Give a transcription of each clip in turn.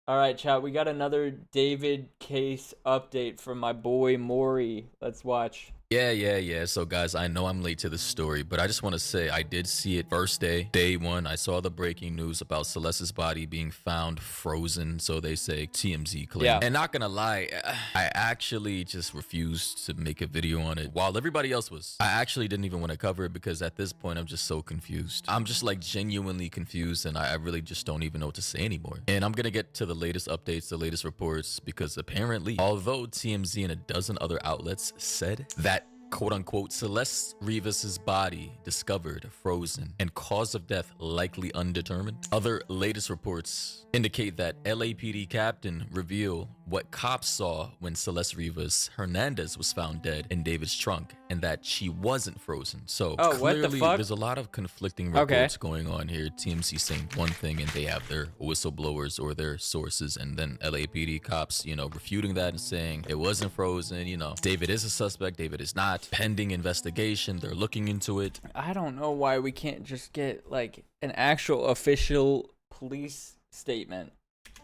All right, chat. We got another David case update from my boy Maury. Let's watch. Yeah. So, guys, I know I'm late to this story, but I just want to say I did see it first day one. I saw the breaking news about Celeste's body being found frozen, so they say TMZ claim. Yeah. And not gonna lie, I actually just refused to make a video on it while everybody else was. I actually didn't even want to cover it because at this point, I'm just so confused. I'm just like genuinely confused, and I really just don't even know what to say anymore. And I'm gonna get to the latest updates, the latest reports, because apparently, although TMZ and a dozen other outlets said that quote unquote Celeste Rivas's body discovered frozen and cause of death likely undetermined. Other latest reports indicate that LAPD captain reveal what cops saw when Celeste Rivas Hernandez was found dead in David's trunk and that she wasn't frozen. So Oh, what the clearly fuck? there's a lot of conflicting Okay. reports going on here. TMC saying one thing and they have their whistleblowers or their sources, and then LAPD cops, refuting that and saying it wasn't frozen. David is a suspect, David is not. Pending investigation, they're looking into it. I don't know why we can't just get like an actual official police statement.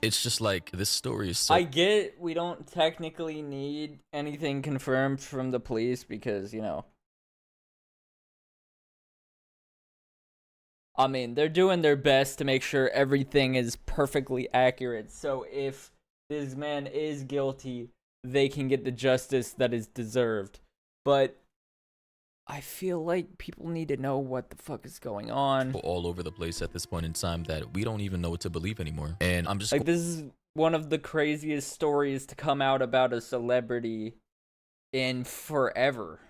It's just like this story is so. I get we don't technically need anything confirmed from the police because, I mean, they're doing their best to make sure everything is perfectly accurate. So if this man is guilty, they can get the justice that is deserved. But I feel like people need to know what the fuck is going on. All over the place at this point in time that we don't even know what to believe anymore. And I'm just like, this is one of the craziest stories to come out about a celebrity in forever.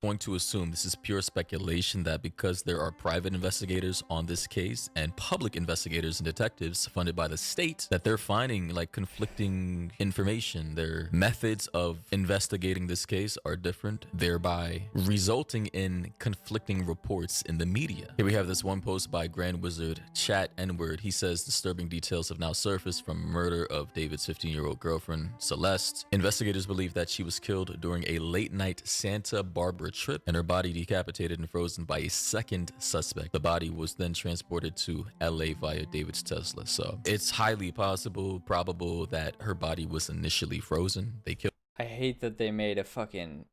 Going to assume this is pure speculation that because there are private investigators on this case and public investigators and detectives funded by the state, that they're finding like conflicting information. Their methods of investigating this case are different, thereby resulting in conflicting reports in the media. Here we have this one post by Grand Wizard Chat N-word. He says disturbing details have now surfaced from murder of David's 15-year-old girlfriend Celeste. Investigators believe that she was killed during a late night Santa Barbara trip and her body decapitated and frozen by a second suspect. The body was then transported to LA via David's Tesla. So it's highly possible, probable that her body was initially frozen. They killed. I hate that they made a fucking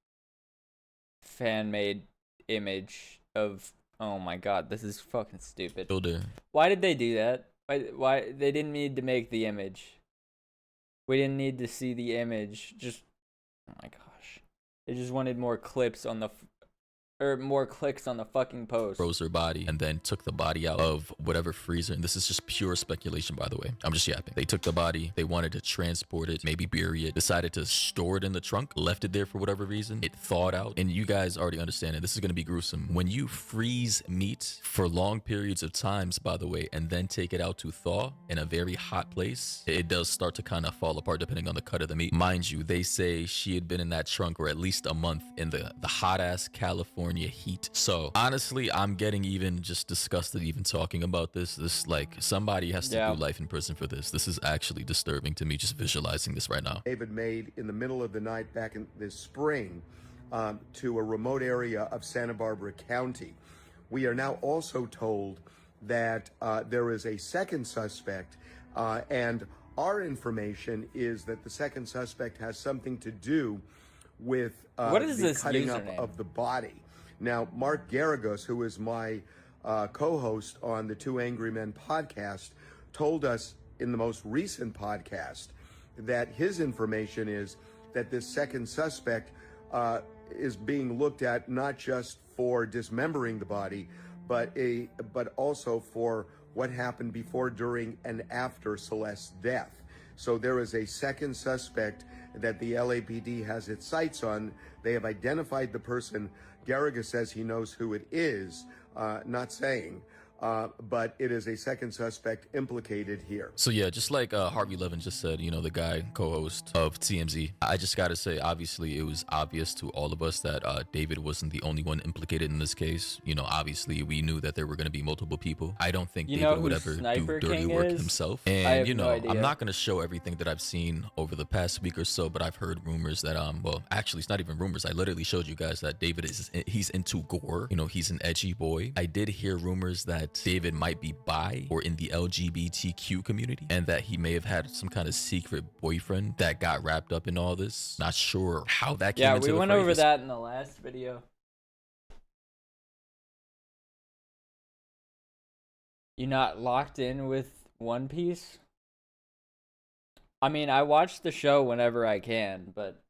fan-made image of. Oh my god, this is fucking stupid. Her. Why did they do that? Why they didn't need to make the image? We didn't need to see the image. Just, oh my gosh. They just wanted more clips on the, more clicks on the fucking post. Froze her body and then took the body out of whatever freezer. And this is just pure speculation, by the way. I'm just yapping. They took the body, they wanted to transport it, maybe bury it, decided to store it in the trunk, left it there for whatever reason. It thawed out. And you guys already understand it. This is going to be gruesome. When you freeze meat for long periods of times, by the way, and then take it out to thaw in a very hot place, it does start to kind of fall apart depending on the cut of the meat. Mind you, they say she had been in that trunk for at least a month in the hot ass California heat. So honestly, I'm getting even just disgusted even talking about this. This, like, somebody has to do life in prison for this. This is actually disturbing to me just visualizing this right now. David made in the middle of the night back in this spring to a remote area of Santa Barbara County. We are now also told that there is a second suspect, and our information is that the second suspect has something to do with what is the this cutting username? up of the body. Now, Mark Garagos, who is my co-host on the Two Angry Men podcast, told us in the most recent podcast that his information is that this second suspect is being looked at not just for dismembering the body, but also for what happened before, during, and after Celeste's death. So there is a second suspect that the LAPD has its sights on. They have identified the person. Garriga says he knows who it is, not saying, but it is a second suspect implicated here. So yeah, just like Harvey Levin just said, the guy co-host of TMZ, I just gotta say, obviously it was obvious to all of us that David wasn't the only one implicated in this case. Obviously we knew that there were going to be multiple people. I don't think David would ever do dirty work himself. And no idea. I'm not going to show everything that I've seen over the past week or so, but I've heard rumors that well, actually it's not even rumors. I literally showed you guys that David he's into gore. He's an edgy boy. I did hear rumors that that David might be bi or in the LGBTQ community, and that he may have had some kind of secret boyfriend that got wrapped up in all this. Not sure how that came Yeah, into we the went fray. over that in the last video. You not locked in with One Piece? I mean, I watch the show whenever I can, but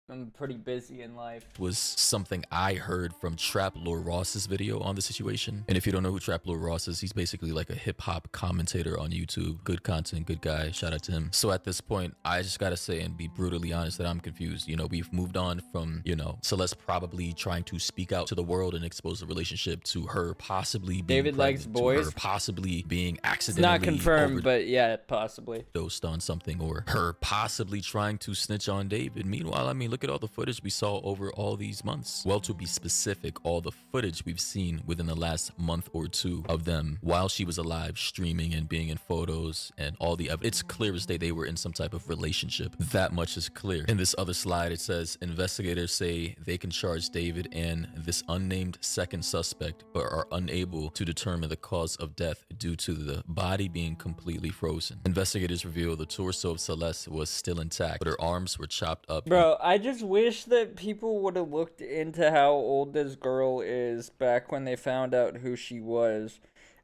I'm pretty busy in life. Was something I heard from Trap Lord Ross's video on the situation. And if you don't know who Trap Lord Ross is, he's basically like a hip-hop commentator on YouTube. Good content, good guy, shout out to him. So at this point, I just gotta say and be brutally honest that I'm confused. You know, we've moved on from, you know, Celeste probably trying to speak out to the world and expose the relationship, to her possibly being David likes pregnant, boys. to her possibly being It's accidentally not confirmed, but yeah, possibly. overdosed on something, or her possibly trying to snitch on David. Meanwhile, I mean, look at all the footage we saw over all these months. Well, to be specific, all the footage we've seen within the last month or two of them while she was alive, streaming and being in photos and all the evidence. It's clear as day they were in some type of relationship. That much is clear. In this other slide, it says investigators say they can charge David and this unnamed second suspect, but are unable to determine the cause of death due to the body being completely frozen. Investigators reveal the torso of Celeste was still intact, but her arms were chopped up. Bro, I just wish that people would have looked into how old this girl is back when they found out who she was.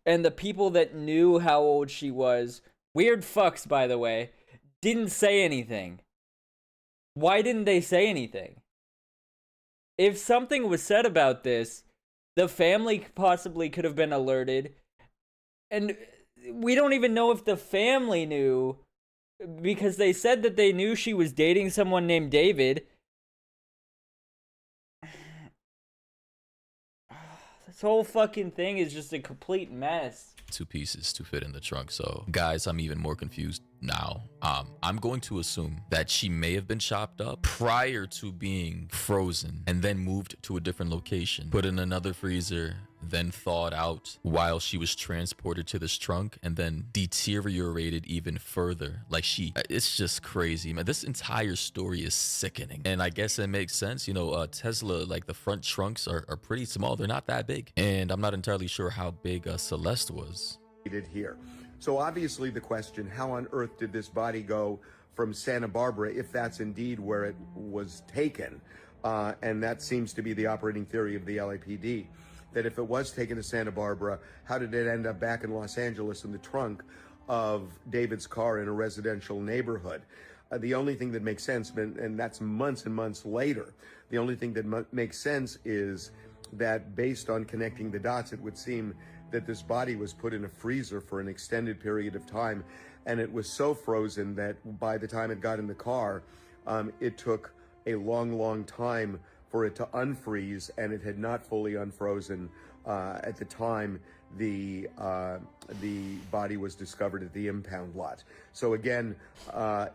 And the people that knew how old she was, weird fucks by the way, didn't say anything. Why didn't they say anything? If something was said about this, the family possibly could have been alerted. And we don't even know if the family knew, because they said that they knew she was dating someone named David. This whole fucking thing is just a complete mess. Two pieces to fit in the trunk. So guys, I'm even more confused now. I'm going to assume that she may have been chopped up prior to being frozen and then moved to a different location, put in another freezer, then thawed out while she was transported to this trunk, and then deteriorated even further. Like it's just crazy, man. This entire story is sickening. And I guess it makes sense. You know, Tesla, like the front trunks are pretty small. They're not that big. And I'm not entirely sure how big Celeste was. Here. So obviously the question, how on earth did this body go from Santa Barbara, if that's indeed where it was taken? And that seems to be the operating theory of the LAPD, that if it was taken to Santa Barbara, how did it end up back in Los Angeles in the trunk of David's car in a residential neighborhood? The only thing that makes sense, and that's months and months later, the only thing that makes sense is that based on connecting the dots, it would seem that this body was put in a freezer for an extended period of time, and it was so frozen that by the time it got in the car, it took a long time for it to unfreeze, and it had not fully unfrozen at the time the body was discovered at the impound lot. So again,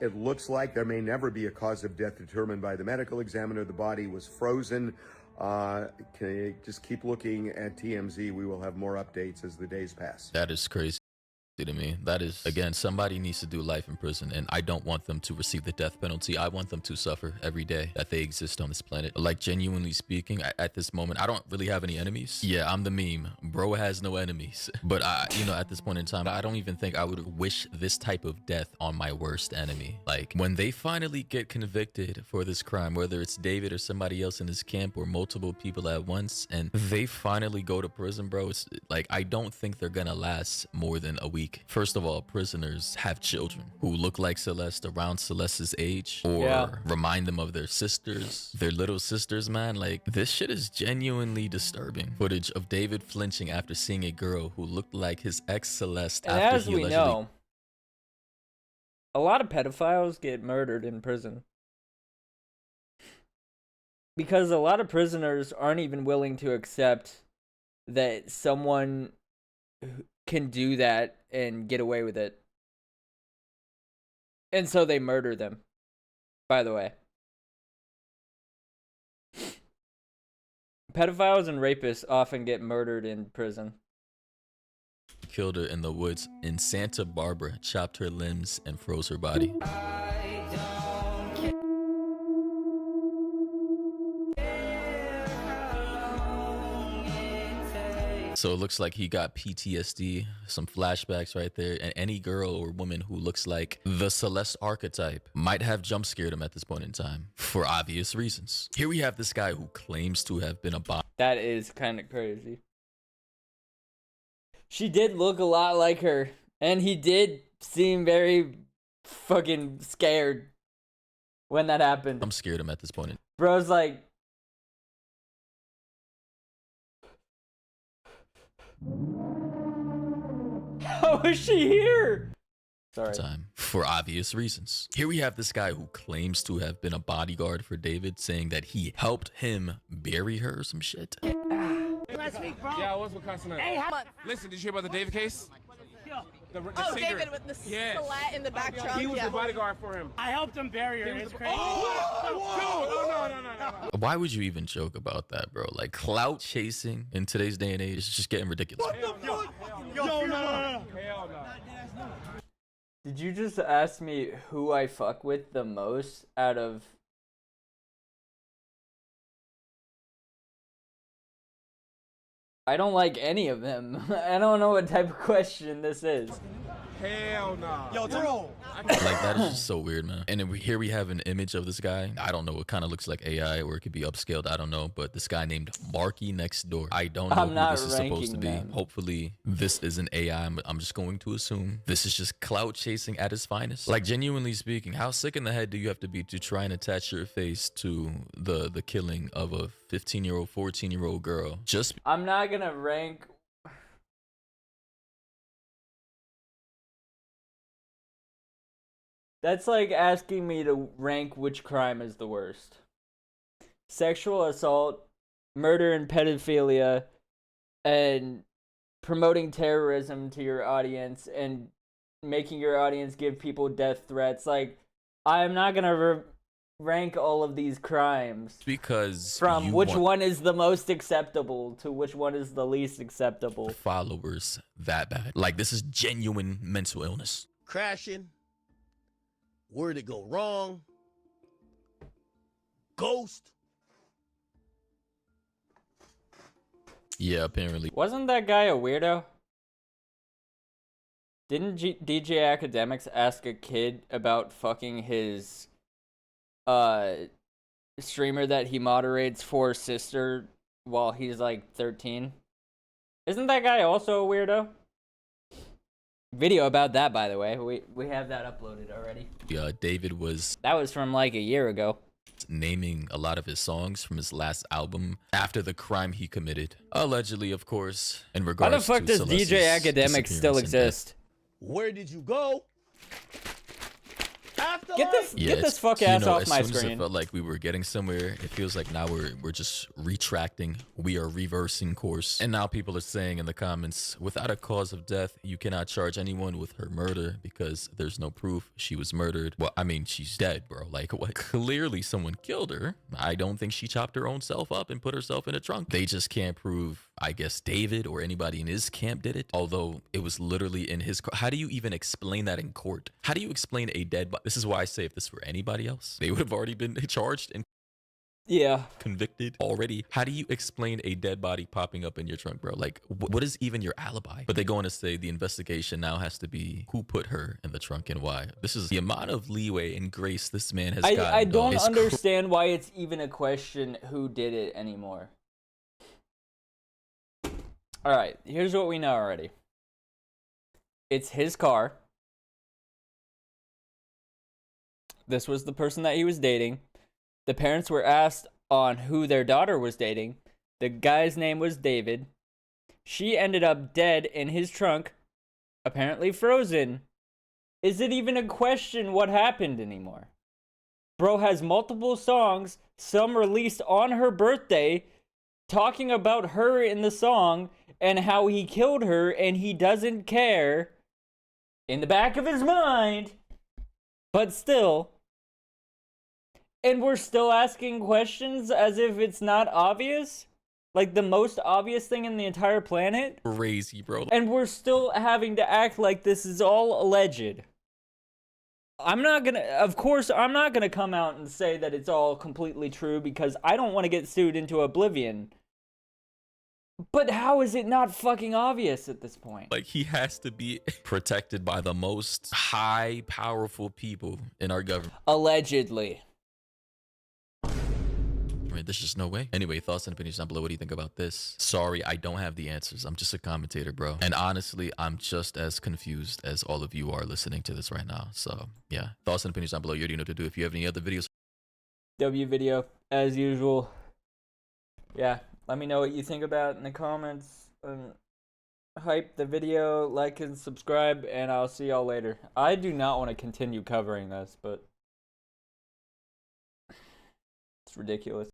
it looks like there may never be a cause of death determined by the medical examiner. The body was frozen. Just keep looking at TMZ. We will have more updates as the days pass. That is crazy to me. That is, again, somebody needs to do life in prison, and I don't want them to receive the death penalty. I want them to suffer every day that they exist on this planet. Like, genuinely speaking, at this moment, I don't really have any enemies. Yeah, I'm the meme. Bro has no enemies. But you know, at this point in time, I don't even think I would wish this type of death on my worst enemy. Like, when they finally get convicted for this crime, whether it's David or somebody else in this camp or multiple people at once, and they finally go to prison, bro, it's like, I don't think they're gonna last more than a week. First of all, prisoners have children who look like Celeste, around Celeste's age, or remind them of their sisters, their little sisters, man. Like, this shit is genuinely disturbing. Footage of David flinching after seeing a girl who looked like his ex Celeste And after as he we allegedly know, a lot of pedophiles get murdered in prison. Because a lot of prisoners aren't even willing to accept that someone can do that and get away with it. And so they murder them, by the way. Pedophiles and rapists often get murdered in prison. killed her in the woods in Santa Barbara, chopped her limbs, and froze her body. So it looks like he got PTSD, some flashbacks right there. And any girl or woman who looks like the Celeste archetype might have jump scared him at this point in time for obvious reasons. Here we have this guy who claims to have been a bot. That is kind of crazy. She did look a lot like her, and he did seem very fucking scared when that happened. I'm scared him at this point. Bro's like, how is she here? Sorry. Time for obvious reasons. Here we have this guy who claims to have been a bodyguard for David, saying that he helped him bury her or some shit. Last week, bro. Yeah, I was with Consonant. Hey, Listen, did you hear about the David case? The Oh, singer. David with the Yes. slat in the back trunk. He was yeah. the bodyguard for him. I helped him bury her. It's crazy. Oh, no. Why would you even joke about that, bro? Like, clout chasing in today's day and age is just getting ridiculous. No. Hell no. Did you just ask me who I fuck with the most out of... I don't like any of them. I don't know what type of question this is. Hell no. Yo, bro. Like, that is just so weird, man. And then here we have an image of this guy. I don't know. It kind of looks like AI, or it could be upscaled. I don't know. But this guy named Marky Next Door. I don't know I'm who not this is supposed to be. ranking them. Hopefully, this isn't AI. I'm just going to assume this is just clout chasing at its finest. Like, genuinely speaking, how sick in the head do you have to be to try and attach your face to the killing of a 15-year-old, 14-year-old girl? Just I'm not gonna rank... That's like asking me to rank which crime is the worst. Sexual assault, murder and pedophilia, and promoting terrorism to your audience and making your audience give people death threats. Like, I'm not gonna rank all of these crimes because from you which want one is the most acceptable to which one is the least acceptable. followers that bad. Like, this is genuine mental illness. Crashing. Where'd it go wrong? Ghost. Yeah, apparently. Wasn't that guy a weirdo? Didn't DJ Academics ask a kid about fucking his streamer that he moderates for sister while he's like 13? Isn't that guy also a weirdo? Video about that, by the way. We have that uploaded already. David was That was from like a year ago. naming a lot of his songs from his last album after the crime he committed. Allegedly, of course, in Why regards the fuck to does Celeste's DJ Academics still disappearance and death. exist? Where did you go? Get this Yeah, get this it's- fuck you ass know, off my as soon as it screen. felt like we were getting somewhere, it feels like now we're just retracting. We are reversing course. And now people are saying in the comments, without a cause of death, you cannot charge anyone with her murder because there's no proof she was murdered. Well, I mean, she's dead, bro. Like, what? Clearly someone killed her. I don't think she chopped her own self up and put herself in a trunk. They just can't prove, I guess, David or anybody in his camp did it. Although it was literally in his car. How do you even explain that in court? How do you explain a dead body? This is why I say if this were anybody else, they would have already been charged and Yeah. convicted already. How do you explain a dead body popping up in your trunk, bro? Like, what is even your alibi? But they go on to say the investigation now has to be who put her in the trunk and why. This is the amount of leeway and grace this man has gotten. I don't is understand why it's even a question who did it anymore. Alright, here's what we know already. It's his car. This was the person that he was dating. The parents were asked on who their daughter was dating. The guy's name was David. She ended up dead in his trunk, apparently frozen. Is it even a question what happened anymore? Bro has multiple songs, some released on her birthday, talking about her in the song and how he killed her and he doesn't care in the back of his mind, but still. And we're still asking questions as if it's not obvious? Like the most obvious thing in the entire planet? crazy, bro. And we're still having to act like this is all alleged. Of course, I'm not gonna come out and say that it's all completely true because I don't want to get sued into oblivion. But how is it not fucking obvious at this point? Like, he has to be protected by the most high, powerful people in our government. Allegedly. I mean, there's just no way. Anyway, thoughts and opinions down below. What do you think about this? Sorry, I don't have the answers. I'm just a commentator, bro. And honestly, I'm just as confused as all of you are listening to this right now. So, yeah. Thoughts and opinions down below. You already know what to do. If you have any other videos. W video, as usual. Yeah, let me know what you think about it in the comments. Hype the video, like and subscribe, and I'll see y'all later. I do not want to continue covering this, but it's ridiculous.